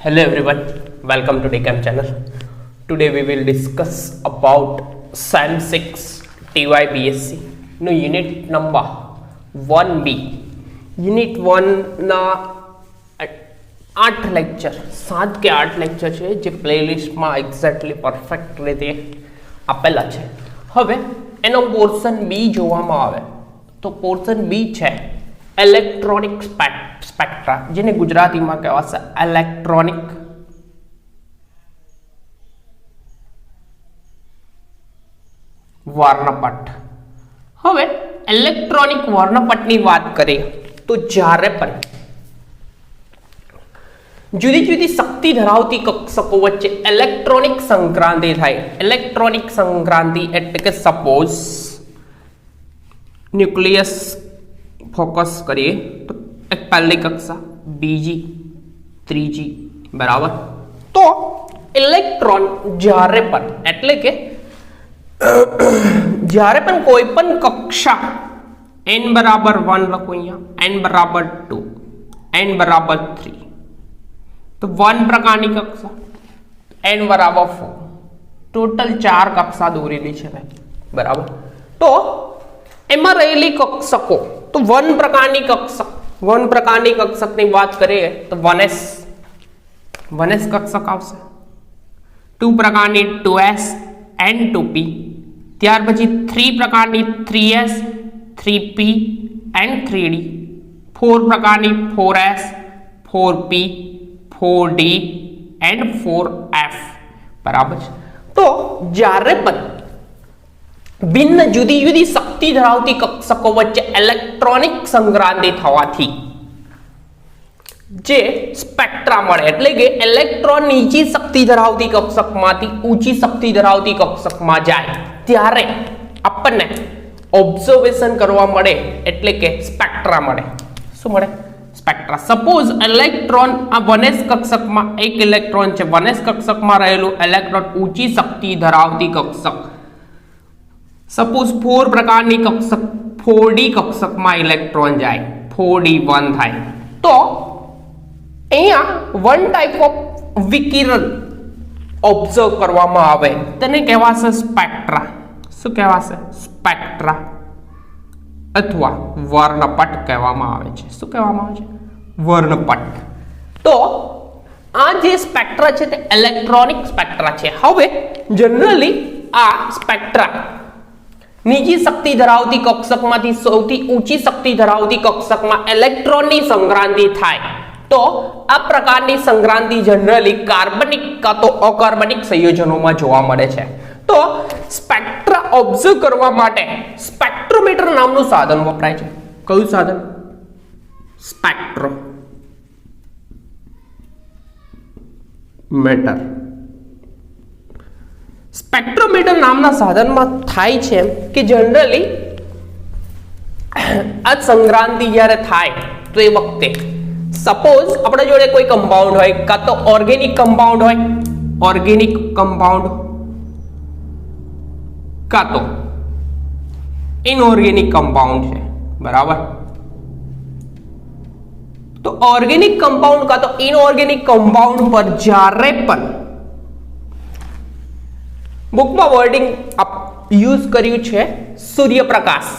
Hello everyone, welcome to DCAM channel. Today we will discuss about SAM 6 TYBSc no unit number 1B. Unit 1 ના 8 lecture 7 કે 8 lecture છે જે પ્લેલિસ્ટમાં exactly perfect રીતે આપેલા છે. હવે એનો પોર્શન બી જોવામાં આવે તો પોર્શન બી છે ઇલેક્ટ્રોનિક સ્પેક્ટ્રા, જેને ગુજરાતીમાં કહેવાશે ઇલેક્ટ્રોનિક વર્ણપટ. હવે ઇલેક્ટ્રોનિક વર્ણપટની વાત કરીએ તો જ્યારે પણ જુદી જુદી શક્તિ ધરાવતી કક્ષકો વચ્ચે ઇલેક્ટ્રોનિક સંક્રાંતિ થાય, ઇલેક્ટ્રોનિક સંક્રાંતિ એટલે કે સપોઝ ન્યુક્લિયસ ફોકસ કરીએ તો એક પહેલી કક્ષા, બીજી, ત્રીજી, બરાબર. તો ઇલેક્ટ્રોન જ્યારે પણ એટલે કે જ્યારે પણ કોઈ પણ કક્ષા n બરાબર 1 લખો, અહીંયા n બરાબર 2, n બરાબર 3, તો 1 પ્રકારની કક્ષા, n બરાબર 4, ટોટલ 4 કક્ષા દોરેલી છે ભાઈ, બરાબર. તો એમાં રહેલી કક્ષકો તો 1 પ્રકારની કક્ષક, 1 પ્રકારની કક્ષકની વાત કરીએ તો 1s કક્ષક આવશે, 2 પ્રકારની 2s and 2p, ત્યાર પછી 3 પ્રકારની 3s, 3p and 3d, 4 પ્રકારની 4s, 4p, 4d and 4f, બરાબર છે. તો જ્યારે પણ ભિન્ન જુદી જુદી શક્તિ ધરાવતી કક્ષકો વચ્ચે ઇલેક્ટ્રોનિક સંક્રાંતિ થવાથી જે સ્પેક્ટ્રા મળે, એટલે કે ઇલેક્ટ્રોન નીચી શક્તિ ધરાવતી કક્ષકમાંથી ઊંચી શક્તિ ધરાવતી કક્ષકમાં જાય ત્યારે આપણને ઓબ્ઝર્વેશન કરવા મળે, એટલે કે સ્પેક્ટ્રા મળે. શું મળે? સ્પેક્ટ્રા. સપોઝ ઇલેક્ટ્રોન આ 1s કક્ષકમાં એક ઇલેક્ટ્રોન છે, 1s કક્ષકમાં રહેલું ઇલેક્ટ્રોન ઊંચી શક્તિ ધરાવતી કક્ષક, સપોઝ 4 પ્રકારની કક્ષક 4d કક્ષકમાં ઇલેક્ટ્રોન જાય, 4d1 થાય, તો અહીંયા વન ટાઈપ ઓફ વિકિરણ ઓબ્ઝર્વ કરવામાં આવે, તેને કહેવાશે સ્પેક્ટ્રા. શું કહેવાશે? સ્પેક્ટ્રા અથવા વર્ણપટ કહેવામાં આવે છે. શું કહેવામાં આવે છે? વર્ણપટ. તો આ જે સ્પેક્ટ્રા છે તે ઇલેક્ટ્રોનિક સ્પેક્ટ્રા છે. હવે જનરલી આ સ્પેક્ટ્રા નીચી શક્તિ ધરાવતી કક્ષકમાંથી સૌથી ઊંચી શક્તિ ધરાવતી કક્ષકમાં ઇલેક્ટ્રોનની સંક્રાંતિ થાય તો આ પ્રકારની સંક્રાંતિ જનરલી કાર્બનિક કાં તો અકાર્બનિક સંયોજનોમાં જોવા મળે છે. તો સ્પેક્ટ્રા ઓબ્ઝર્વ કરવા માટે સ્પેક્ટ્રોમીટર નામનું સાધન વપરાય છે. કયું સાધન? સ્પેક્ટ્રોમીટર. સ્પેક્ટ્રોમીટર નામના સાધનમાં થાય છે કે જનરલી આ સંક્રાંતિ જ્યારે થાય તો એ વખતે સપોઝ આપણા જોડે કોઈ કમ્પાઉન્ડ હોય, કાં તો ઓર્ગેનિક કમ્પાઉન્ડ હોય, ઓર્ગેનિક કમ્પાઉન્ડ, કાં તો ઇનઓર્ગેનિક કમ્પાઉન્ડ છે, બરાબર. તો ઓર્ગેનિક કમ્પાઉન્ડ કાં તો ઇનઓર્ગેનિક કમ્પાઉન્ડ પર જ્યારે પણ બુકમાં વર્ડિંગ યુઝ કર્યું છે સૂર્યપ્રકાશ.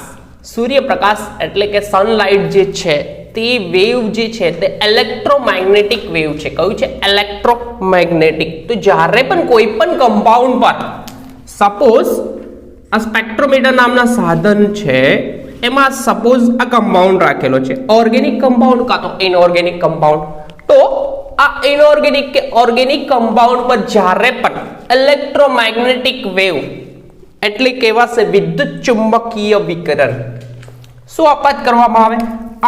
સૂર્યપ્રકાશ એટલે કે સનલાઇટ જે છે તે વેવ જે છે તે ઇલેક્ટ્રોમેગ્નેટિક વેવ છે. કયું છે? ઇલેક્ટ્રોમેગ્નેટિક. તો જ્યારે પણ કોઈ પણ કમ્પાઉન્ડ પર સપોઝ આ સ્પેક્ટ્રોમીટર નામના સાધન છે એમાં સપોઝ આ કમ્પાઉન્ડ રાખેલો છે, ઓર્ગેનિક કમ્પાઉન્ડ કાં તો ઇનઓર્ગેનિક કમ્પાઉન્ડ, તો આ ઇનઓર્ગેનિક કે ઓર્ગેનિક કમ્પાઉન્ડ પર જ્યારે પણ ઇલેક્ટ્રોમેગ્નેટિક વેવ એટલે કહેવાશે વિદ્યુત ચુંબકીય વિકિરણ શું આપાત કરવામાં આવે?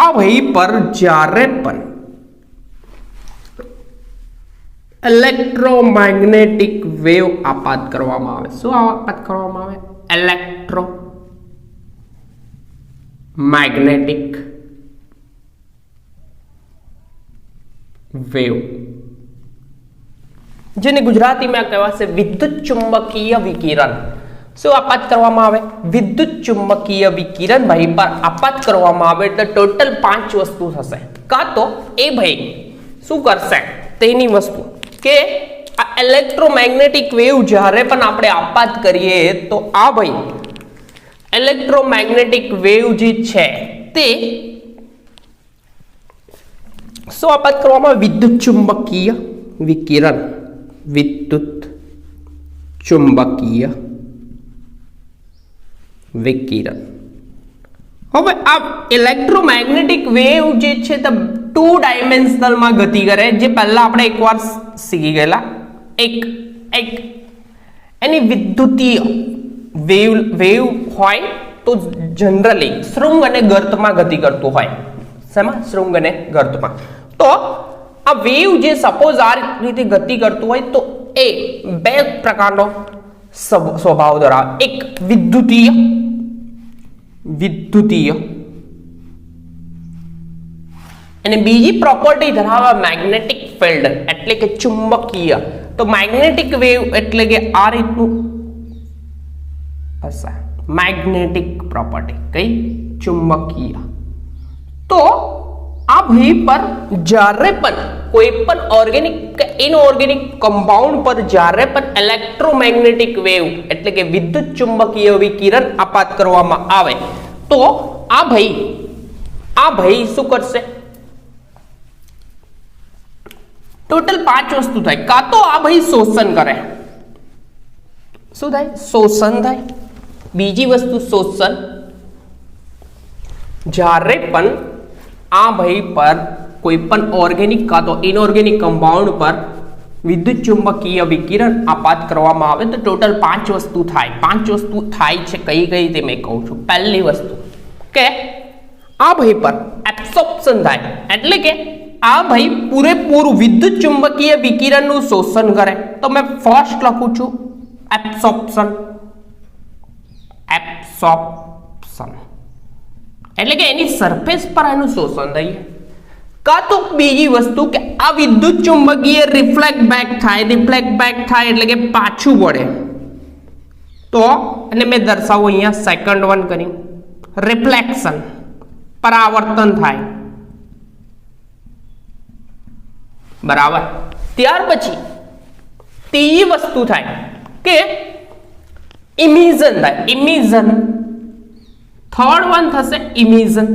આ વહી પર જ્યારે પણ ઇલેક્ટ્રોમેગ્નેટિક વેવ આપાત કરવામાં આવે. શું આપાત કરવામાં આવે? ઇલેક્ટ્રોમેગ્નેટિક વેવ, જેને ગુજરાતીમાં કહેવાશે વિદ્યુત ચુંબકીય વિકિરણ. શું આપાત કરવામાં આવે? વિદ્યુત ચુંબકીય વિકિરણ ભાઈ પર આપાત કરવામાં આવે તો ટોટલ 5 વસ્તુ થશે. કાં તો એ ભાઈ શું કરશે? તેની વસ્તુ કે આ ઇલેક્ટ્રોમેગ્નેટિક વેવ જ્યારે પણ આપણે આપાત કરીએ તો આ ભાઈ ઇલેક્ટ્રોમેગ્નેટિક વેવ જે છે તે શું આપાત કરવામાં? વિદ્યુત ચુંબકીય વિકિરણ, વિદ્યુત ચુંબકીય વિકિરણ. હવે આ ઇલેક્ટ્રોમેગ્નેટિક વેવ જે છે તે 2 ડાયમેન્શનલમાં ગતિ કરે, જે પહેલા આપણે એકવાર શીખી ગયેલા. એક એની વિદ્યુતીય વેવ હોય તો જનરલી શૃંગ અને ગર્તમાં ગતિ કરતું હોય. શેમાં? શૃંગ અને ગર્તમાં. તો આ વેવ જે સપોઝ આ રીતે ગતિ કરતું હોય તો એ 2 પ્રકારનો સ્વભાવ ધરાવે. એક વિદ્યુતીય અને બીજી પ્રોપર્ટી ધરાવે મેગ્નેટિક ફિલ્ડ એટલે કે ચુંબકીય. તો મેગ્નેટિક વેવ એટલે કે આ રીતનું હશે મેગ્નેટિક પ્રોપર્ટી. કઈ? ચુંબકીય. તો આ ભાઈ પર જ્યારે પણ કોઈ પણ ઓર્ગેનિક કે ઇનઓર્ગેનિક કમ્પાઉન્ડ પર જ્યારે પણ ઇલેક્ટ્રોમેગ્નેટિક વેવ એટલે કે વિદ્યુત ચુંબકીય વિકિરણ આપાત કરવામાં આવે તો આ ભાઈ શું કરશે? ટોટલ 5 વસ્તુ થાય. કાં તો આ ભાઈ શોષણ કરે. શું થાય? શોષણ થાય. બીજી વસ્તુ શોષણ. જ્યારે પણ આ ભાઈ પર કોઈ પણ ઓર્ગેનિક કાં તો ઇનઓર્ગેનિક કમ્પાઉન્ડ પર વિદ્યુત ચુંબકીય વિકિરણ આપાત કરવામાં આવે તો ટોટલ 5 વસ્તુ થાય. 5 વસ્તુ થાય છે. કઈ તે મેં કહું છું. પહેલી વસ્તુ કે આ ભાઈ પર એબ્સોર્પ્શન થાય એટલે કે આ ભાઈ પૂરેપૂરું વિદ્યુત ચુંબકીય વિકિરણનું શોષણ કરે. તો મેં ફર્સ્ટ લખું છું એબ્સોર્પ્શન એટલે કે એની સરફેસ પર એનું શોષણ થાય. કાં તો બીજી વસ્તુ કે આ વિદ્યુત ચુંબકીય રિફ્લેક્ટ બેક થાય એટલે કે પાછું વળે. તો અને મેં દર્શાવું અહીંયા સેકન્ડ વન કરી રિફ્લેક્શન, પરાવર્તન થાય. બરાબર. ત્યાર પછી ત્રીજી વસ્તુ થાય કે ઇમિશન થાય. ઇમિશન. થર્ડ વન થશે ઇમિશન.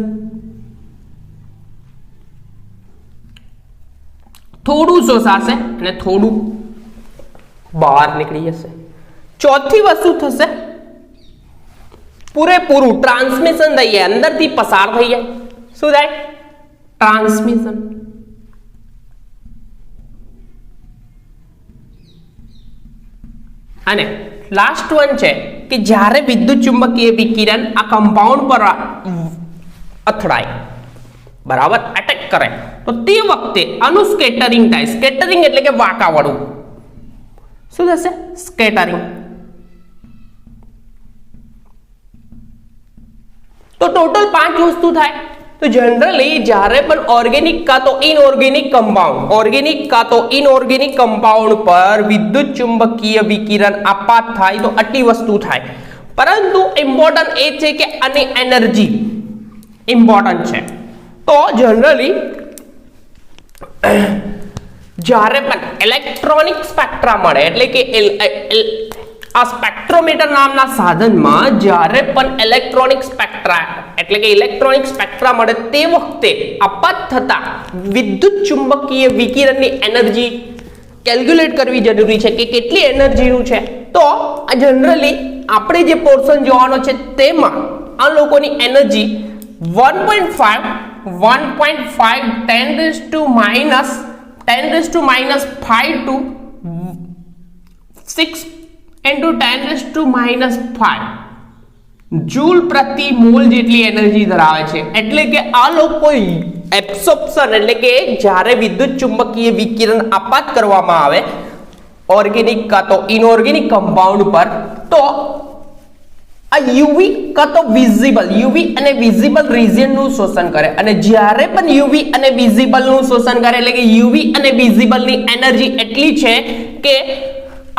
થોડું શોષાશે અને થોડું બહાર નીકળી જશે. ચોથી વસ્તુ થશે પૂરેપૂરું ટ્રાન્સમિશન થઈ જાય, અંદરથી પસાર થઈ જાય. શું થાય? ટ્રાન્સમિશન. અને લાસ્ટ વન છે કે જ્યારે વિદ્યુત ચુંબકીય વિકિરણ આ કમ્પાઉન્ડ પર અથડાય, બરાબર, એટેક કરે તો તે વખતે આનું સ્કેટરિંગ થાય. સ્કેટરિંગ એટલે કે વાંકાવળું. શું થશે? સ્કેટરિંગ. તો ટોટલ 5 વસ્તુ થાય. તો જનરલી જ્યારે પણ ઓર્ગેનિક કાં તો ઇનઓર્ગેનિક કમ્પાઉન્ડ પર વિદ્યુત ચુંબકીય વિકિરણ આપાત થાય તો આટલી વસ્તુ થાય. પરંતુ ઇમ્પોર્ટન્ટ એ છે કે આની એનર્જી ઇમ્પોર્ટન્ટ છે. તો જનરલી જ્યારે પણ ઇલેક્ટ્રોનિક સ્પેક્ટ્રા મળે એટલે કે આ સ્પેક્ટ્રોમીટર નામના સાધનમાં જ્યારે પણ ઇલેક્ટ્રોનિક સ્પેક્ટ્રા મળે તે વખતે આપાત થતા વિદ્યુત ચુંબકીય વિકિરણની એનર્જી કેલ્ક્યુલેટ કરવી જરૂરી છે કે કેટલી એનર્જીનું છે. તો જનરલી આપણે જે પોર્શન જોવાનો છે તેમાં આ લોકોની energy 1.5 10 to minus 5 to 6 into 10 to minus 5 joule પ્રતિ મોલ જેટલી એનર્જી ધરાવે છે. એટલે કે આ લોકો એબ્સોર્પ્શન એટલે કે જ્યારે વિદ્યુત ચુંબકીય વિકિરણ આપાત કરવામાં આવે ઓર્ગેનિક કાં તો ઇનઓર્ગેનિક કમ્પાઉન્ડ પર તો આ યુવી કાં તો યુવી અને વિઝિબલ રિજિયનનું શોષણ કરે. અને જ્યારે પણ યુવી અને વિઝિબલનું શોષણ કરે એટલે કે યુવી અને વિઝિબલની એનર્જી એટલી છે કે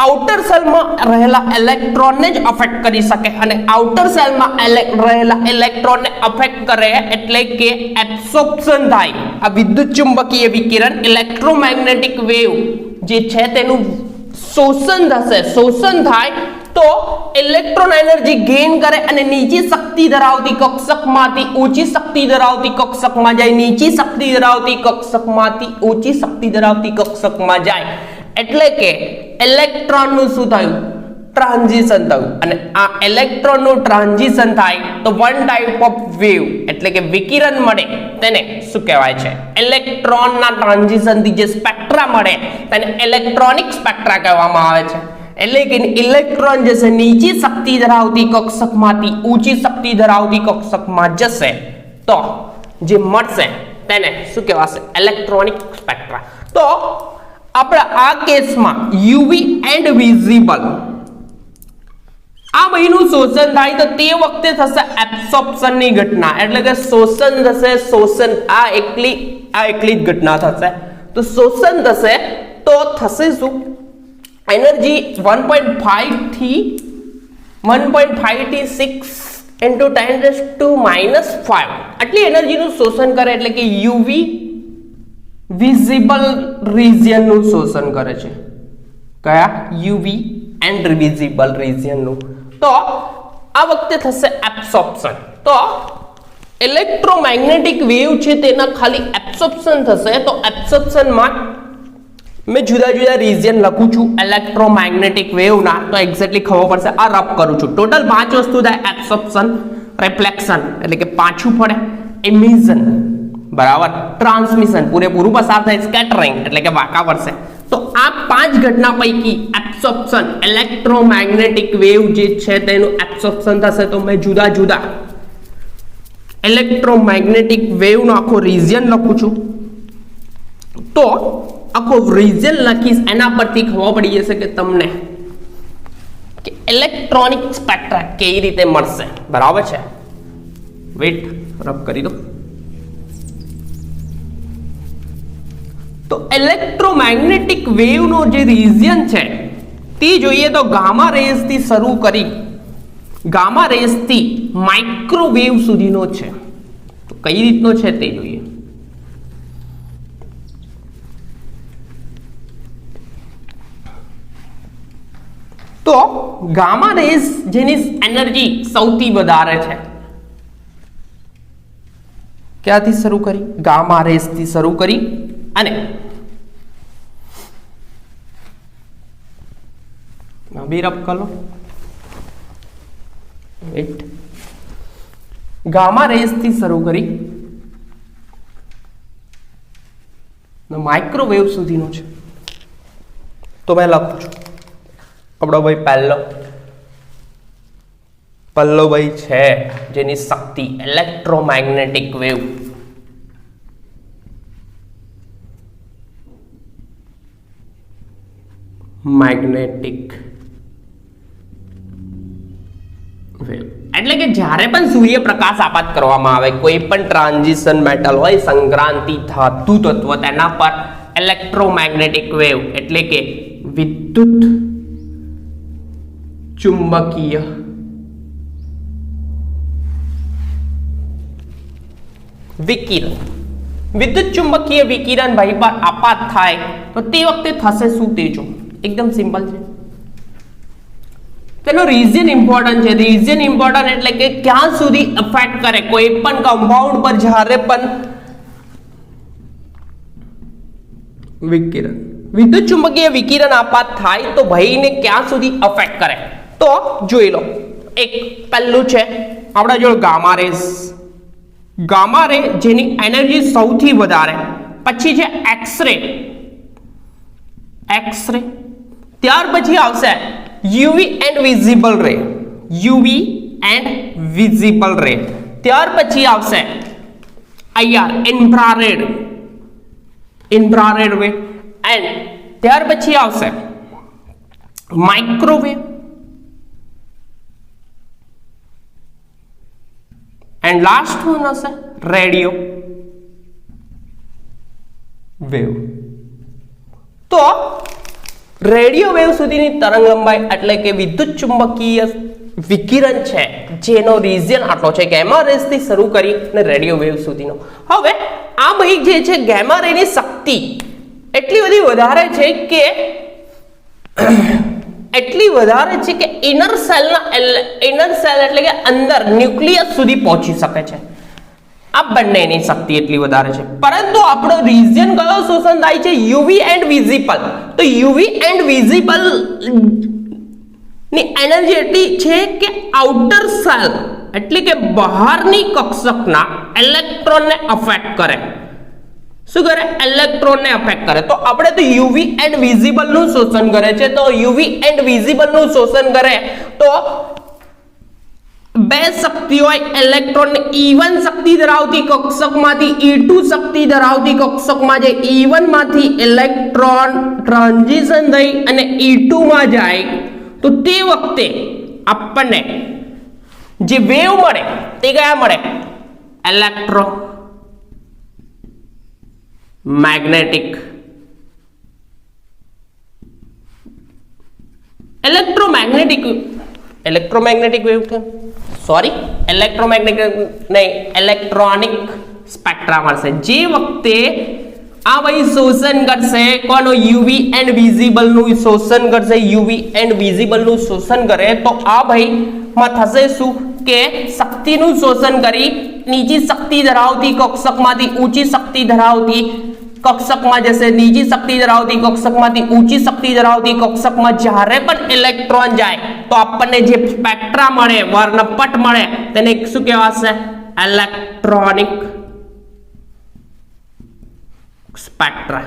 આઉટર સેલમાં રહેલા ઇલેક્ટ્રોનને જ અફેક્ટ કરી શકે અને આઉટર સેલમાં રહેલા ઇલેક્ટ્રોનને અફેક્ટ કરે એટલે કે એબ્સોર્પ્શન થાય. આ વિદ્યુત ચુંબકીય વિકિરણ ઇલેક્ટ્રોમેગ્નેટિક વેવ જે છે તેનું શોષણ થશે. શોષણ થાય તો ઇલેક્ટ્રોન એનર્જી ગેઇન કરે અને નીચી શક્તિ ધરાવતી કક્ષકમાંથી ઊંચી શક્તિ ધરાવતી કક્ષકમાં જાય. નીચી શક્તિ ધરાવતી કક્ષકમાંથી ઊંચી શક્તિ ધરાવતી કક્ષકમાં જાય એટલે કે ઇલેક્ટ્રોનનું શું થયું? ટ્રાન્ઝિશન થયું. અને આ ઇલેક્ટ્રોનનું ટ્રાન્ઝિશન થાય તો વન ટાઈપ ઓફ વેવ એટલે કે વિકિરણ મળે તેને શું કહેવાય છે? ઇલેક્ટ્રોનના ટ્રાન્ઝિશનથી જે સ્પેક્ટ્રા મળે તેને ઇલેક્ટ્રોનિક સ્પેક્ટ્રા કહેવામાં આવે છે. એટલે કે ઇલેક્ટ્રોન જે છે નીચી શક્તિ ધરાવતી કક્ષકમાંથી ઊંચી શક્તિ ધરાવતી કક્ષકમાં જશે તો જે મળશે તેને શું કહેવાશે? ઇલેક્ટ્રોનિક સ્પેક્ટ્રા. તો આપણે આ કેસમાં યુવી એન્ડ વિઝિબલ આ બહેનું શોષણ થાય તો તે વખતે થશે એબ્સોર્પ્શનની ઘટના. એટલે કે શોષણ થશે. શોષણ આ એકલી જ ઘટના થશે. તો શોષણ થશે તો થશે શું? એનર્જી 1.5 થી 6 into 10⁻⁵ આટલી એનર્જીનું શોષણ કરે એટલે કે યુવી વિઝિબલ રિજિયનનું શોષણ કરે છે. કયા? યુવી એન્ડ વિઝિબલ રિજિયનનું. તો આ વખતે થશે એબ્સોર્પ્શન. તો ઇલેક્ટ્રોમેગ્નેટિક વેવ છે તેના ખાલી એબ્સોર્પ્શન થશે. તો એબ્સોર્પ્શનમાં मैं जुदा रीजन लखू छू इलेक्ट्रोमैग्नेटिक वेव ना तो एक्जेक्टली खबर पड़े आ रब करू छू. टोटल 5 वस्तु थाय एब्सॉर्प्शन, रिफ्लेक्शन એટલે કે પાછું પડે, એમિશન બરાબર, ટ્રાન્સમિશન પૂરેપૂરું પસાર થાય, સ્કેટરિંગ એટલે કે વાંકા વળશે. તો આ 5 ઘટના પૈકી એબ્સોર્પ્શન ઇલેક્ટ્રોમેગ્નેટિક વેવ જે છે તેનું એબ્સોર્પ્શન થશે. તો મેં જુદા ઇલેક્ટ્રોમેગ્નેટિક વેવ નો આખો રિજિયન લખું છું. તો આખો રિજિયન લખીશ એના પરથી ખબર પડી જશે કે તમને કે ઇલેક્ટ્રોનિક સ્પેક્ટ્રા કેવી રીતે મળશે. બરાબર છે? વેટ રબ કરી દો. તો ઇલેક્ટ્રોમેગ્નેટિક વેવ નો જે રિજિયન છે તે જોઈએ તો ગામા રેઝ થી શરૂ કરી ગામા રેઝ થી માઇક્રોવેવ સુધીનો છે. તો કઈ રીતનો છે તે જોઈએ. તો ગામા રેઝ જેની એનર્જી સૌથી વધારે છે ક્યાંથી શરૂ કરી? ગામા રેઝ થી શરૂ કરી અને રબ કરો. વેટ. ગામા રેઝ થી શરૂ કરી માઇક્રોવેવ સુધીનો છે. તો મેં લખું છું આપણો ભાઈ પહેલો ભાઈ છે જેની શક્તિ ઇલેક્ટ્રોમેગ્નેટિક વેવ. મેગ્નેટિક વેવ એટલે કે જ્યારે પણ સૂર્યપ્રકાશ આપાત કરવામાં આવે, કોઈ પણ ટ્રાન્ઝિશન મેટલ હોય, સંક્રાંતિ ધાતુ તત્વ, તેના પર ઇલેક્ટ્રોમેગ્નેટિક વેવ એટલે કે વિદ્યુત ચુંબકીય વિકિરણ, વિદ્યુત ચુંબકીય વિકિરણ ભાઈ પર આપાત થાય તો તે વખતે થશે શું તે જો. એકદમ સિમ્પલ છે. તેનો રીઝન ઇમ્પોર્ટન્ટ છે. રીઝન ઇમ્પોર્ટન્ટ એટલે કે ક્યાં સુધી અફેક્ટ કરે કોઈ પણ કમ્પાઉન્ડ પર જ્યારે પણ વિકિરણ વિદ્યુત ચુંબકીય વિકિરણ આપાત થાય તો ભાઈને ક્યાં સુધી અફેક્ટ કરે. તો જોઈ લો. એક પહેલું છે આપણા જોડે ગામા રેઝ. ગામા રે જેની એનર્જી સૌથી વધારે. પછી છે એક્સરે. એક્સરે ત્યાર પછી આવશે યુવી એન્ડ વિઝિબલ રે. યુવી એન્ડ વિઝિબલ રે. ત્યાર પછી આવશે IR infrared. Infrared way. And ત્યાર પછી આવશે માઇક્રોવેવ. એન્ડ લાસ્ટ વન હશે રેડિયો વેવ. તો રેડિયો વેવ સુધીની તરંગ લંબાઈ એટલે કે વિદ્યુત ચુંબકીય વિકિરણ છે જેનો રીજિયન આટલો છે ગામા રેઝ થી શરૂ કરીને રેડિયો વેવ સુધીનો. હવે આ ભાઈ જે છે ગામા રે ની શક્તિ એટલી બધી વધારે છે કે ઇનર સેલ એટલે કે અંદર ન્યુક્લિયસ સુધી પહોંચી શકે છે. આ બંનેની શક્તિ એટલી વધારે છે. પરંતુ આપણો રીજિયન કયો શોષણ થાય છે? UV and visible. તો યુવી એન્ડ વિઝિબલ ની એનર્જી એટલી છે કે આઉટર સેલ એટલે કે બહારની કક્ષકના ઇલેક્ટ્રોનને અફેક્ટ કરે. શું કરે? ઇલેક્ટ્રોનને અફેક્ટ કરે. તો આપણે તો યુવી એન્ડ વિઝિબલ નું શોષણ કરે છે. તો યુવી એન્ડ વિઝિબલ નું શોષણ કરે તો બે શક્તિ હોય ઇલેક્ટ્રોન ને E1 શક્તિ ધરાવતી કક્ષકમાંથી E2 શક્તિ ધરાવતી કક્ષકમાં જે E1 માંથી ઇલેક્ટ્રોન ટ્રાન્ઝિશન થઈ અને E2 માં જાય તો તે વખતે આપણને જે વેવ મળે તે કયા મળે? ઇલેક્ટ્રોમેગ્નેટિક વેવ છે. ઇલેક્ટ્રોનિક સ્પેક્ટ્રા મળશે. જે વખતે આ ભાઈ શોષણ કરશે કોનો? યુવી એન્ડ વિઝિબલ નું શોષણ કરશે. યુવી એન્ડ વિઝિબલ નું શોષણ કરે તો આ ભાઈ માં થશે શું કે શક્તિનું શોષણ કરી નીચી શક્તિ ધરાવતી કક્ષકમાંથી ઊંચી શક્તિ ધરાવતી કક્ષકમાં જશે. નીચી શક્તિ ધરાવતી કક્ષકમાંથી ઊંચી શક્તિ ધરાવતી કક્ષકમાં જ્યારે પણ ઇલેક્ટ્રોન જાય તો આપણને જે સ્પેક્ટ્રા મળે, વર્ણપટ મળે, તેને શું કહેવાશે? ઇલેક્ટ્રોનિક સ્પેક્ટ્રા.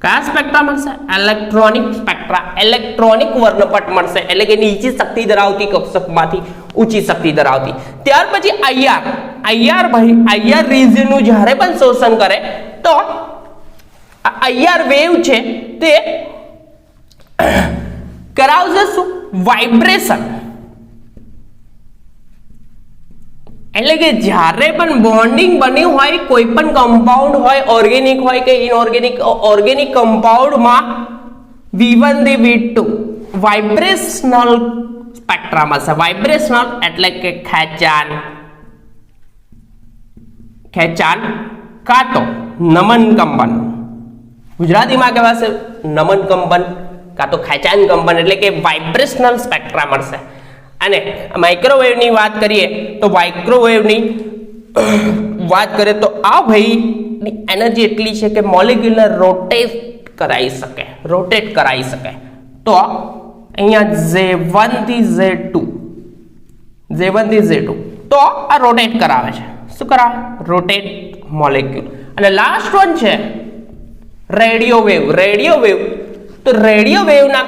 કયા સ્પેક્ટ્રા મળશે? ઇલેક્ટ્રોનિક સ્પેક્ટ્રા. ઇલેક્ટ્રોનિક વર્ણપટ મળશે એટલે કે નીચી શક્તિ ધરાવતી કક્ષકમાંથી ઊંચી શક્તિ ધરાવતી. ત્યાર પછી IR રીજિયન નું જ્યારે પણ શોષણ કરે તો IR વેવ છે તે કરાવશે શું? વાઇબ્રેશન. એટલે કે જ્યારે પણ બોન્ડિંગ બન્યું હોય કોઈ પણ કમ્પાઉન્ડ હોય, ઓર્ગેનિક હોય કે ઇનઓર્ગેનિક, ઓર્ગેનિક કમ્પાઉન્ડમાં V1 થી V2 વાઇબ્રેશનલ સ્પેક્ટ્રા મળશે. વાઇબ્રેશનલ એટલે કે ખેંચાણ કાં તો નમન કંપન. ગુજરાતીમાં કહેવાશે નમન કંપન કાં તો ખેંચાણ કંપન એટલે કે વાઇબ્રેશનલ સ્પેક્ટ્રા મળશે. અને માઇક્રોવેવની વાત કરીએ તો માઇક્રોવેવની વાત કરીએ તો આ ભાઈની એનર્જી એટલી છે કે મોલેક્યુલને રોટેટ કરાવી શકે. તો અહીંયા J1 થી J2 તો આ રોટેટ કરાવે છે. શું કરાવે? Rotate molecule. અને લાસ્ટ વન છે રેડિયો વેવ. તો રેડિયો વેવના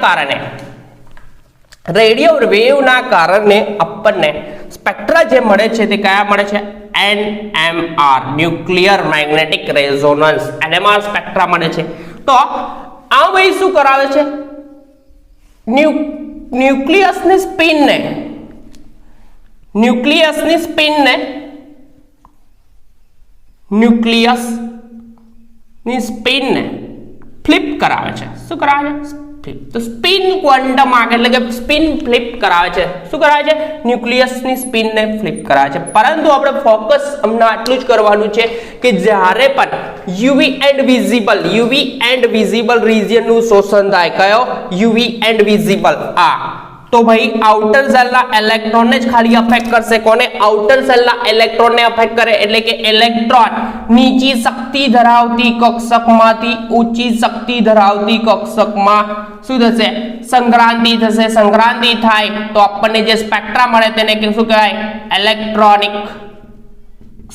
કારણે આપણને સ્પેક્ટ્રા જે મળે છે તે કયા મળે છે? NMR nuclear magnetic resonance. NMR સ્પેક્ટ્રા મળે છે. તો આ ભાઈ શું કરાવે છે? ન્યુક્લિયસની સ્પિનને ફ્લિપ કરાવે છે. શું કરાવે છે? તો સ્પિન ક્વોન્ટમ આંક એટલે કે સ્પિન ફ્લિપ કરાવે છે. શું કરાવે છે? ન્યુક્લિયસની સ્પિનને ફ્લિપ કરાવે છે. પરંતુ આપણે ફોકસ હમણાં આટલું જ કરવાનું છે કે જ્યારે પણ યુવી એન્ડ વિઝિબલ રીજિયન નું શોષણ થાય. કયો? UV and visible. તો ભાઈ આઉટર સેલના ઇલેક્ટ્રોનને જ ખાલી અફેક્ટ કરશે. કોને? આઉટર સેલના ઇલેક્ટ્રોનને અફેક્ટ કરે એટલે કે ઇલેક્ટ્રોન નીચી શક્તિ ધરાવતી કક્ષકમાંથી ઊંચી શક્તિ ધરાવતી કક્ષકમાં શું થશે? સંક્રાંતિ થશે. સંક્રાંતિ થાય તો આપણને જે સ્પેક્ટ્રા મળે તેને શું કહેવાય? ઇલેક્ટ્રોનિક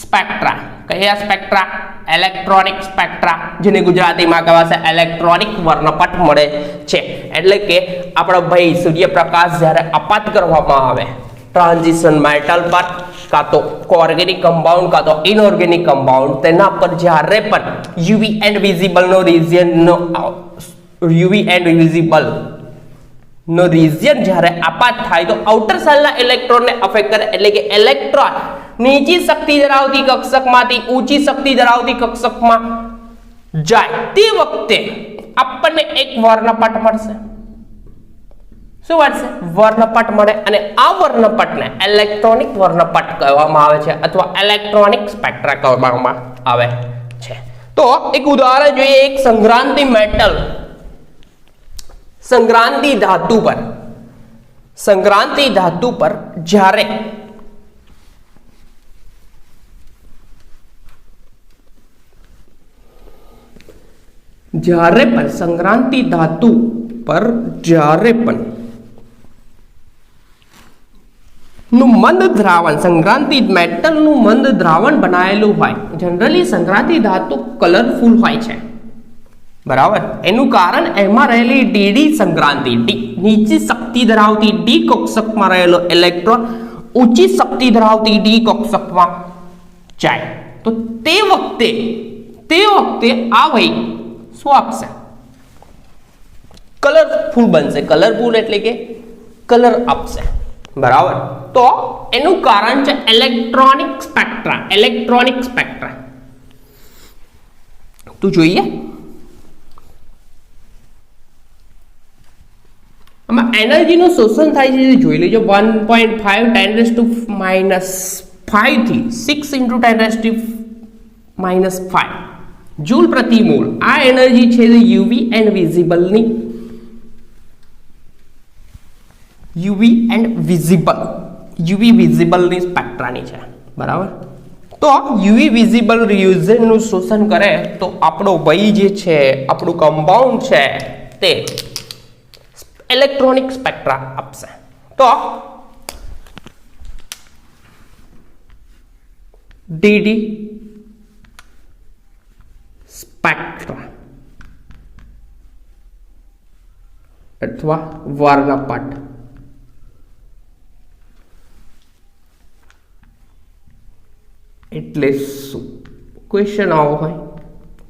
સ્પેક્ટ્રા. કયા સ્પેક્ટ્રા? ઇલેક્ટ્રોનિક સ્પેક્ટ્રા, જેને ગુજરાતીમાં કહેવાશે ઇલેક્ટ્રોનિક વર્ણપટ મળે છે. એટલે કે આપણો ભાઈ સૂર્યપ્રકાશ જ્યારે આપાત કરવામાં આવે ટ્રાન્ઝિશન મેટલ પર કાં તો ઓર્ગેનિક કમ્પાઉન્ડ કાં તો ઇનઓર્ગેનિક કમ્પાઉન્ડ, તેના પર જ્યારે પણ યુવી એન્ડ વિઝિબલ નો રીજિયન જ્યારે આપાત થાય તો આઉટર સેલના ઇલેક્ટ્રોનને અફેક્ટ કરે એટલે કે ઇલેક્ટ્રોન નીચી શક્તિ ધરાવતી કક્ષકમાંથી ઊંચી શક્તિ ધરાવતી કક્ષકમાં જાય તે વખતે આપણને એક વર્ણપટ મળશે. શું મળશે? વર્ણપટ મળે અને આ વર્ણપટને ઇલેક્ટ્રોનિક વર્ણપટ કહેવામાં આવે છે અથવા ઇલેક્ટ્રોનિક સ્પેક્ટ્રા કહેવામાં આવે છે. તો એક ઉદાહરણ જોઈએ. એક સંક્રાંતિ મેટલ, સંક્રાંતિ ધાતુ પર જ્યારે પણ સંક્રાંતિ ધાતુ પર જ્યારે પણ નું મંદ દ્રાવણ, સંક્રાંતિ મેટલનું મંદ દ્રાવણ બનાવેલું હોય. જનરલી સંક્રાંતિ ધાતુ કલરફુલ હોય છે, બરાબર. એનું કારણ એમાં રહેલી ડીડી સંક્રાંતિ, નીચી શક્તિ ધરાવતી ડી કક્ષકમાં રહેલો ઇલેક્ટ્રોન ઊંચી શક્તિ ધરાવતી ડી કક્ષકમાં જાય તો તે વખતે આ વહી શું આપશે? કલરફુલ બનશે. કલરફુલ એટલે કે કલર આપશે, બરાબર. તો એનું કારણ છે ઇલેક્ટ્રોનિક સ્પેક્ટ્રા. તો જોઈએ આમાં એનર્જીનું શોષણ થાય છે, જોઈ લેજો. 1.5 10⁻⁵ થી 6 × 10⁻⁵ જૂલ પ્રતિ મોલ. આ એનર્જી છે યુવી એન્ડ વિઝિબલની સ્પેક્ટ્રાની છે, બરાબર. તો યુવી વિઝિબલ રિયુઝનનું શોષણ કરે તો આપણો વહી જે છે, આપણું કમ્પાઉન્ડ છે તે ઇલેક્ટ્રોનિક સ્પેક્ટ્રા આપશે. તો ડીડી સ્પેક્ટ્રા અથવા વર્ણપટ એટલે શું? ક્વેશ્ચન આવો હોય,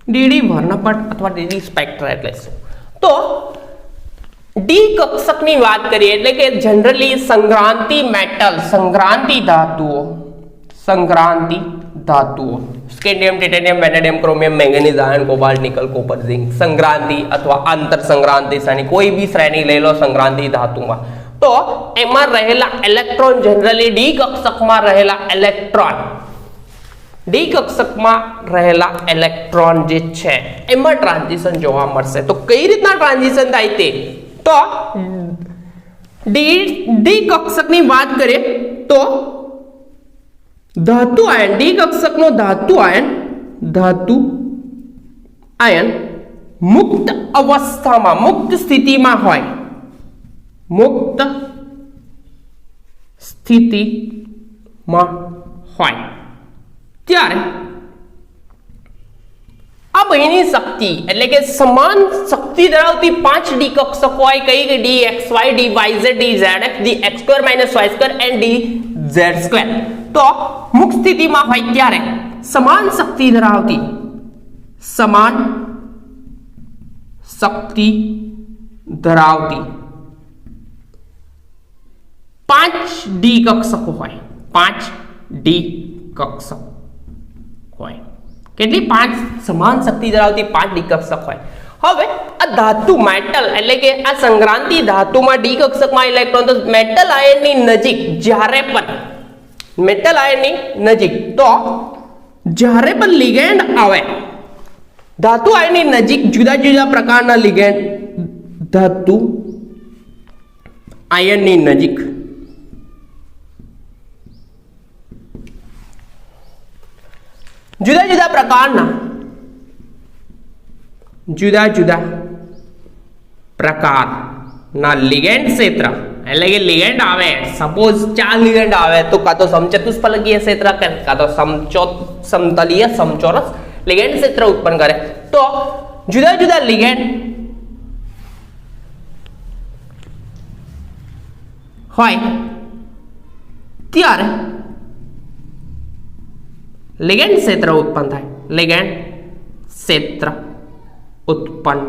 ડીડી વર્ણપટ અથવા ડીડી સ્પેક્ટ્રા એટલે શું? તો ડી કક્ષકની વાત કરીએ એટલે કે જનરલી સંક્રાંતિ મેટલ, સંક્રાંતિ ધાતુઓ scandium, titanium, vanadium, chromium, manganese, iron, cobalt, nickel, copper, zinc, Sankranti અથવા આંતર સંક્રાંતિ શ્રેણી, કોઈ બી શ્રેણી લઈ લો સંક્રાંતિ ધાતુમાં. તો એમાં રહેલા ઇલેક્ટ્રોન, જનરલી ડી કક્ષકમાં રહેલા ઇલેક્ટ્રોન જે છે એમાં ટ્રાન્ઝિશન જોવા મળશે. તો કઈ રીતના ટ્રાન્ઝિશન થાય તે? તો ડી કક્ષકની વાત કરીએ તો ધાતુ આયન, ડી કક્ષકનો ધાતુ આયન મુક્ત અવસ્થામાં, મુક્ત સ્થિતિમાં હોય ત્યારે આ બહેની શક્તિ એટલે કે સમાન શક્તિ ધરાવતી 5 ડી કક્ષકો હોય. કઈ D XY, D YZ, D ZX, D X² - Y² and D Z². તો મુક્ત સ્થિતિમાં હોય ત્યારે સમાન શક્તિ ધરાવતી 5 ડી કક્ષકો હોય. 5 ડી કક્ષક હોય. કેટલી? 5 સમાન શક્તિ ધરાવતી 5 ડી કક્ષક હોય. હવે આ ધાતુ મેટલ એટલે કે આ સંક્રાંતિ ધાતુમાં ડી કક્ષકમાં ઇલેક્ટ્રોન, તો મેટલ આયનની નજીક જ્યારે પણ તો જ્યારે પણ લિગેન્ડ આવે, ધાતુ આયનની નજીક જુદા જુદા પ્રકારના લિગેન્ડ, ધાતુ આયનની નજીક જુદા જુદા પ્રકારના લિગેન્ડ ક્ષેત્ર એટલે કે લિગેન્ડ આવે, સપોઝ 4 લિગેન્ડ આવે તો કાં તો સમચતુષ્ફલકીય ક્ષેત્ર કાં તો સમતલીય સમચોરસ લિગેન્ડ ક્ષેત્ર ઉત્પન્ન કરે. તો જુદા જુદા લિગેન્ડ હોય ત્યારે લિગેન્ડ ક્ષેત્ર ઉત્પન્ન થાય. લિગેન્ડ ક્ષેત્ર ઉત્પન્ન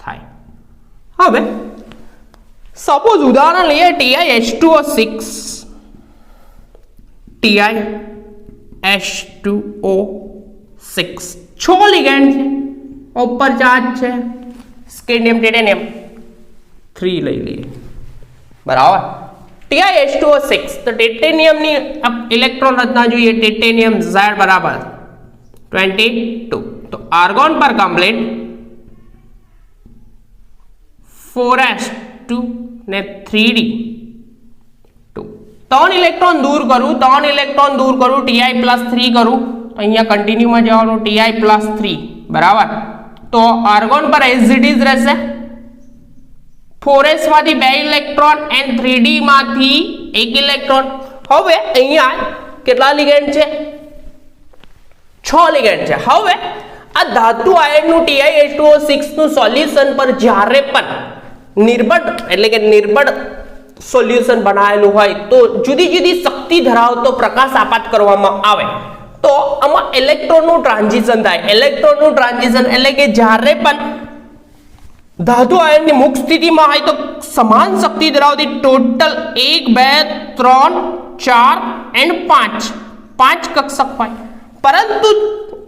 થાય. હવે સપોઝ ઉદાહરણ લઈએ TiH2O6, TiH2O6 6 લિગેન્ડ છે. ઉપર ચાર્જ છે સ્કેન્ડિયમ ટાઇટેનિયમ 3 લઈ લઈએ બરાબર TiH2O6 તો ટાઇટેનિયમ ની ઇલેક્ટ્રોન રચના જોઈએ ટાઇટેનિયમ Z બરાબર 22 તો આર્ગોન પર કમ્પ્લીટ 4s2 ને 3d 2 3 ઇલેક્ટ્રોન દૂર કરું Ti+3 કરું તો અહીંયા કન્ટિન્યુ માં જવાનું Ti+3 બરાબર તો આર્ગોન પર એઝ ઇટ ઇઝ રહેશે 4s માંથી 2 ઇલેક્ટ્રોન એન્ડ 3d માંથી 1 ઇલેક્ટ્રોન હવે અહીંયા કેટલા લિગેન્ડ છે 6 લિગેન્ડ છે હવે આ ધાતુ આયન નું TiH2O6 નું સોલ્યુશન પર જ્યારે પણ નિર્બળ સોલ્યુશન બનાવેલું હોય તો જુદી જુદી શક્તિ ધરાવતો પ્રકાશ આપાત કરવામાં આવે તો આમાં ઇલેક્ટ્રોનનું ટ્રાન્ઝિશન થાય ઇલેક્ટ્રોનનું ટ્રાન્ઝિશન એટલે કે જ્યારે પણ ધાતુ આયનની મુક્ત સ્થિતિમાં હોય તો સમાન શક્તિ ધરાવતી ટોટલ 1 2 3 4 એન્ડ 5 કક્ષક હોય પરંતુ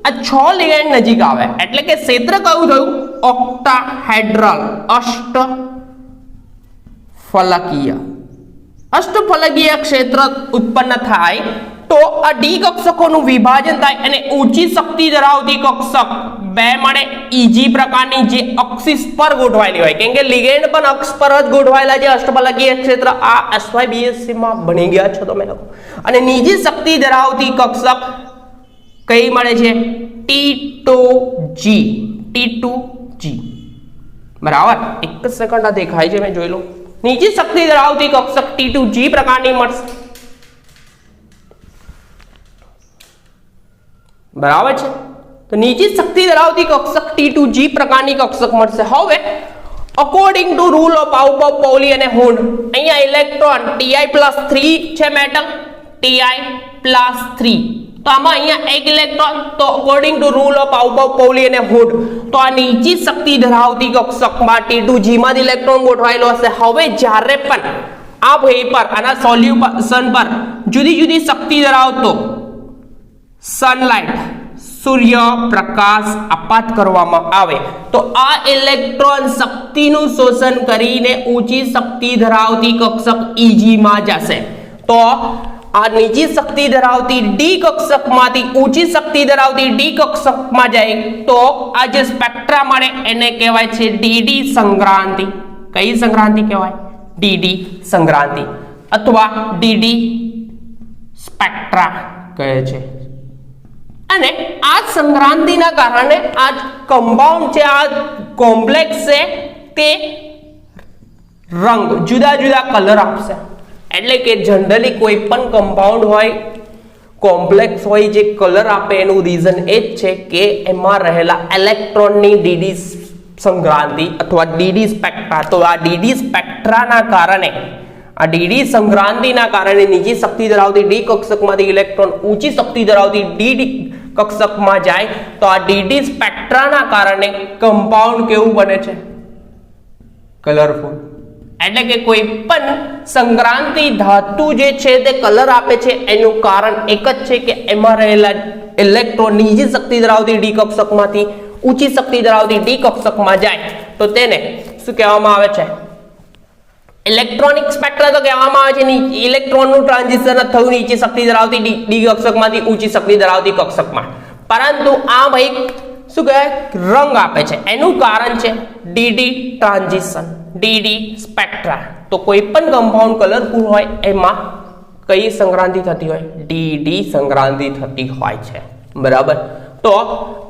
આ 6 લિગેન્ડ નજીક આવે એટલે કે ક્ષેત્ર કયું થયું ઓક્ટાહેડ્રલ અષ્ટફલકીય ક્ષેત્ર ઉત્પન્ન થાય તો આ ડી કક્ષકોનું વિભાજન થાય અને ઊંચી શક્તિ ધરાવતી કક્ષક 2 મળે ઈજી પ્રકારની જે અક્ષિસ પર ગોઠવાયેલી હોય કેમ કે લિગેન્ડ પણ અક્ષ પર જ ગોઠવાયેલા છે અષ્ટફલકીય ક્ષેત્ર આ SYBSc માં ભણી ગયા છો તમે લોકો અને નીચી શક્તિ ધરાવતી કક્ષક કઈ મળે છે T2G બરાબર એક જ સેકન્ડ આ દેખાય છે મેં જોઈ લો નીચી શક્તિ ધરાવતી કક્ષક T2G પ્રકારની મળશે બરાબર છે તો નીચી શક્તિ ધરાવતી કક્ષક T2G પ્રકારની કક્ષક મળશે હવે according to rule of Pauli અને હુન્ડ અહીંયા ઇલેક્ટ્રોન Ti+3 છે મેટલ Ti+3 તો આમાં અહીંયા એક ઇલેક્ટ્રોન તો according to rule of Pauli અને હુન્ડ તો આ નીચી શક્તિ ધરાવતી કક્ષકમાં T2G માં ઇલેક્ટ્રોન ગોઠવાયેલો હશે હવે જ્યારે પણ આ પેપર આના સોલ્યુશન પર જુદી જુદી શક્તિ ધરાવતો સનલાઇટ સૂર્ય પ્રકાશ આપાત કરવામાં આવે તો આ ઇલેક્ટ્રોન શક્તિનું શોષણ કરીને ઊંચી શક્તિ ધરાવતી કક્ષક Eg માં જશે તો આ નીચી શક્તિ ધરાવતી ડી કક્ષકમાંથી ઊંચી શક્તિ ધરાવતી ડી કક્ષકમાં જાય તો આ જે સ્પેક્ટ્રા મળે એને કહેવાય છે ડીડી સંક્રાંતિ કઈ સંક્રાંતિ કહેવાય ડીડી સંક્રાંતિ અથવા ડીડી સ્પેક્ટ્રા કહે છે અને આ સંક્રાંતિના કારણે આ કમ્પાઉન્ડ છે આ કોમ્પ્લેક્સ છે તે રંગ જુદા જુદા કલર આપશે એટલે કે જનરલી કોઈ પણ કમ્પાઉન્ડ હોય કોમ્પ્લેક્સ હોય જે કલર આપે એનું રીઝન એ જ છે કે એમાં રહેલા ઇલેક્ટ્રોનની ડીડી સંક્રાંતિ અથવા ડીડી સ્પેક્ટ્રા તો આ ડીડી સ્પેક્ટ્રાના કારણે આ ડીડી સંક્રાંતિના કારણે નીચી શક્તિ ધરાવતી ડી કક્ષકમાંથી ઇલેક્ટ્રોન ઊંચી શક્તિ ધરાવતી ડી કક્ષકમાં જાય તો આ ડીડી સ્પેક્ટ્રાના કારણે કમ્પાઉન્ડ કેવું બને છે કલરફુલ એટલે કે કોઈ પણ સંક્રાંતિ ધાતુ જે છે તે કલર આપે છે એનું કારણ એક જ છે કે એમાં રહેલા ઇલેક્ટ્રોન નીચી શક્તિ ધરાવતી ડી કક્ષકમાંથી ઊંચી શક્તિ ધરાવતી ડી કક્ષકમાં જાય તો તેને શું કહેવામાં આવે છે ઇલેક્ટ્રોનિક સ્પેક્ટ્રા તો કહેવામાં આવે છે ઇલેક્ટ્રોનનું ટ્રાન્ઝિશન થયું નીચી શક્તિ ધરાવતી ડી કક્ષકમાંથી ઊંચી શક્તિ ધરાવતી કક્ષકમાં પરંતુ આ ભાઈ શું કહેવાય રંગ આપે છે એનું કારણ છે ડીડી ટ્રાન્ઝિશન ડીડી સ્પેક્ટ્રા તો કોઈ પણ કમ્પાઉન્ડ કલરફુલ હોય એમાં કઈ સંક્રાંતિ થતી હોય ડીડી સંક્રાંતિ થતી હોય છે બરાબર તો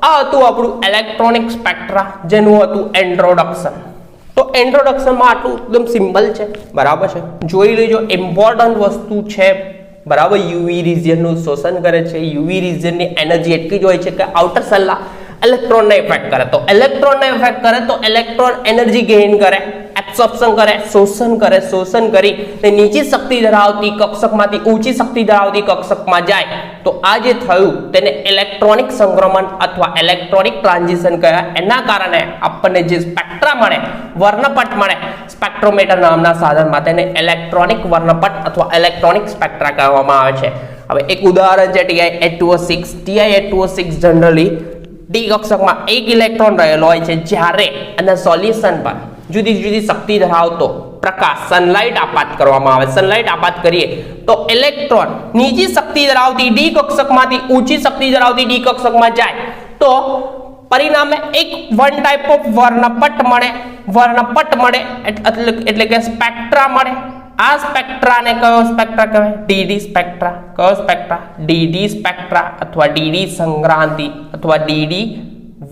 આ હતું આપણું ઇલેક્ટ્રોનિક સ્પેક્ટ્રા જેનું હતું ઇન્ટ્રોડક્શન તો ઇન્ટ્રોડક્શનમાં આટલું એકદમ સિમ્પલ છે બરાબર છે જોઈ લેજો ઇમ્પોર્ટન્ટ વસ્તુ છે બરાબર યુવી રિજિયનનું શોષણ કરે છે યુવી રિજિયનની એનર્જી એટલી જ હોય છે કે આઉટર સેલના ઇલેક્ટ્રોનને ઇફેક્ટ કરે તો ઇલેક્ટ્રોનને ઇફેક્ટ કરે તો ઇલેક્ટ્રોન એનર્જી ગેઇન કરે એબ્સોર્પ્શન કરે શોષણ કરી ને નીચી શક્તિ ધરાવતી કક્ષકમાંથી ઊંચી શક્તિ ધરાવતી કક્ષકમાં જાય તો આ જે થયું તેને ઇલેક્ટ્રોનિક સંક્રમણ અથવા ઇલેક્ટ્રોનિક ટ્રાન્ઝિશન કહેવાય એના કારણે આપણને જે સ્પેક્ટ્રા મળે વર્ણપટ મળે સ્પેક્ટ્રોમીટર નામના સાધનમાં તેને ઇલેક્ટ્રોનિક વર્ણપટ અથવા ઇલેક્ટ્રોનિક સ્પેક્ટ્રા કહેવામાં આવે છે હવે એક ઉદાહરણ છે TiH2O6 જનરલી ડી કક્ષકમાં એક ઇલેક્ટ્રોન રહેલો હોય છે, જ્યારે અને સોલ્યુશન પર જુદી જુદી શક્તિ ધરાવતો પ્રકાશ સનલાઇટ આપાત કરવામાં આવે, સનલાઇટ આપાત કરીએ તો ઇલેક્ટ્રોન નીચી શક્તિ ધરાવતી ડી કક્ષકમાંથી ઊંચી શક્તિ ધરાવતી ડી કક્ષકમાં જાય તો પરિણામે એક વન ટાઈપ ઓફ વર્ણપટ મળે એટલે કે સ્પેક્ટ્રા મળે. આ સ્પેક્ટ્રાને કયો સ્પેક્ટ્રા કહેવાય? ડીડી સ્પેક્ટ્રા. કયો સ્પેક્ટ્રા? ડીડી સ્પેક્ટ્રા અથવા ડીડી સંક્રાંતિ અથવા ડીડી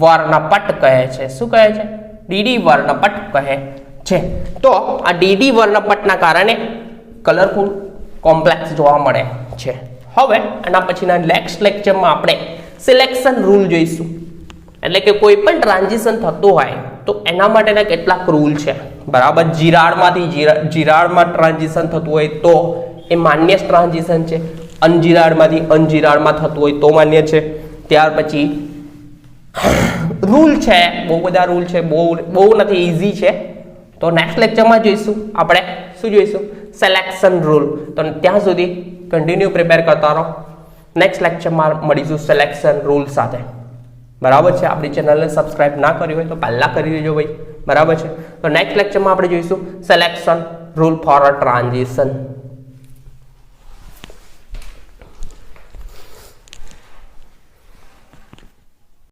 વર્ણપટ કહે છે. શું કહે છે? ડીડી વર્ણપટ કહે છે. તો આ ડીડી વર્ણપટના કારણે કલરફુલ કોમ્પ્લેક્સ જોવા મળે છે. હવે આના પછીના નેક્સ્ટ લેક્ચરમાં આપણે સિલેક્શન રૂલ જોઈશું. એટલે કે કોઈ પણ ટ્રાન્ઝિશન થતું હોય તો એના માટેના કેટલાક રૂલ છે, બરાબર. જીરાડમાં ટ્રાન્ઝિશન થતું હોય તો એ માન્ય ટ્રાન્ઝિશન છે, અનજીરાડમાંથી અનજીરાડમાં થતું હોય તો માન્ય છે. ત્યાર પછી રૂલ છે, બહુ બધા રૂલ છે, બહુ નથી, ઇઝી છે. તો નેક્સ્ટ લેક્ચરમાં જોઈશું આપણે શું જોઈશું? Selection rule. તો ત્યાં સુધી કન્ટિન્યુ પ્રિપેર કરતા રહો. નેક્સ્ટ લેક્ચરમાં મળીશું સિલેક્શન રૂલ સાથે, બરાબર છે. આપણી ચેનલને સબસ્ક્રાઇબ ના કરી હોય તો પહેલા કરી દેજો ભાઈ, બરાબર છે. તો નેક્સ્ટ લેક્ચરમાં આપણે જોઈશું selection rule for a transition.